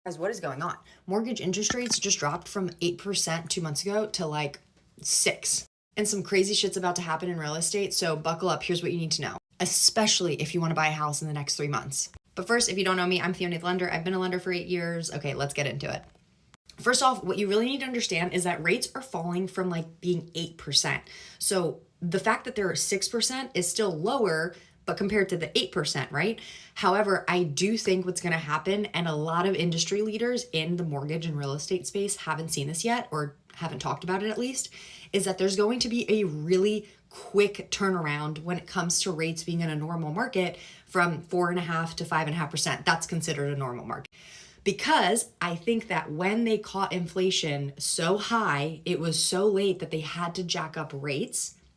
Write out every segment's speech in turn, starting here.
Guys, what is going on? Mortgage interest rates just dropped from 8% 2 months ago to like 6. And some crazy shit's about to happen in real estate, so buckle up. Here's what you need to know, especially if you want to buy a house in the next 3 months. But first, if you don't know me, I'm Fiona the lender. I've been a lender for 8 years. Okay, let's get into it. First off, what you really need to understand is that rates are falling from like being 8%. So the fact that they're 6% is still lower, but compared to the 8%, right? However, I do think what's going to happen, and a lot of industry leaders in the mortgage and real estate space haven't seen this yet, or haven't talked about it at least, is that there's going to be a really quick turnaround when it comes to rates being in a normal market from 4.5% to 5.5%. That's considered a normal market. Because I think that when they caught inflation so high, it was so late that they had to jack up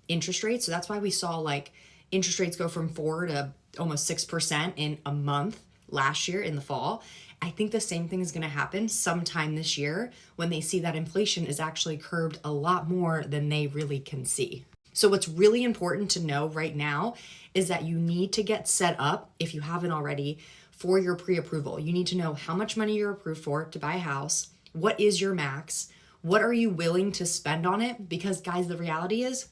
interest rates. So that's why we saw like interest rates go from 4 to almost 6% in a month last year in the fall. I think the same thing is going to happen sometime this year when they see that inflation is actually curbed a lot more than they really can see. So what's really important to know right now is that you need to get set up, if you haven't already, for your pre-approval. You need to know how much money you're approved for to buy a house. What is your max? What are you willing to spend on it? Because guys, the reality is,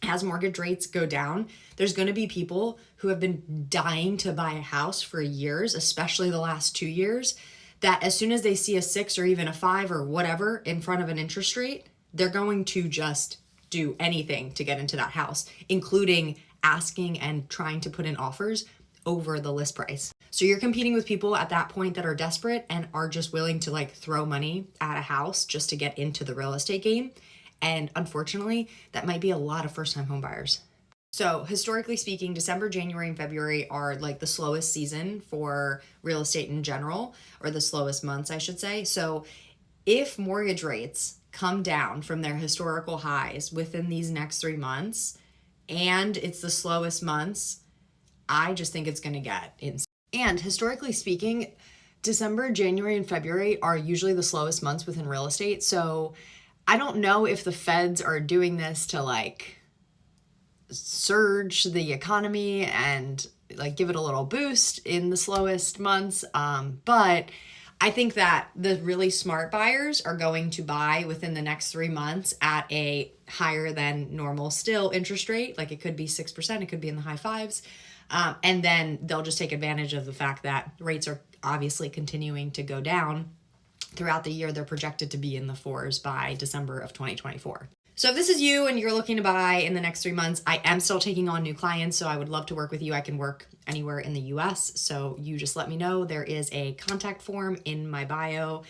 as mortgage rates go down, there's going to be people who have been dying to buy a house for years, especially the last 2 years, that as soon as they see a 6 or even a 5 or whatever in front of an interest rate, they're going to just do anything to get into that house, including asking and trying to put in offers over the list price. So you're competing with people at that point that are desperate and are just willing to like throw money at a house just to get into the real estate game. And unfortunately, that might be a lot of first-time home buyers. So historically speaking, December, January, and February are like the slowest season for real estate in general, or the slowest months, I should say. So if mortgage rates come down from their historical highs within these next 3 months, and it's the slowest months, I just think it's going to get insane. And historically speaking, December, January, and February are usually the slowest months within real estate. So I don't know if the feds are doing this to like surge the economy and like give it a little boost in the slowest months. But I think that the really smart buyers are going to buy within the next 3 months at a higher than normal still interest rate. Like it could be 6%, it could be in the high fives. And then they'll just take advantage of the fact that rates are obviously continuing to go down. Throughout the year, they're projected to be in the 4s by December of 2024. So if this is you and you're looking to buy in the next 3 months, I am still taking on new clients, so I would love to work with you. I can work anywhere in the US, so you just let me know. There is a contact form in my bio.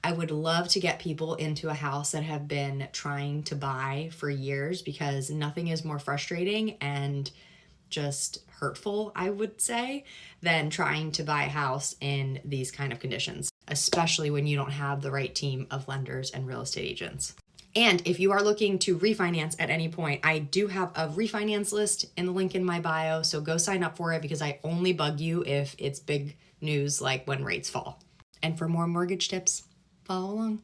I would love to get people into a house that have been trying to buy for years, because nothing is more frustrating and just hurtful, I would say, than trying to buy a house in these kind of conditions, especially when you don't have the right team of lenders and real estate agents. And if you are looking to refinance at any point, I do have a refinance list in the link in my bio, so go sign up for it, because I only bug you if it's big news like when rates fall. And for more mortgage tips, follow along.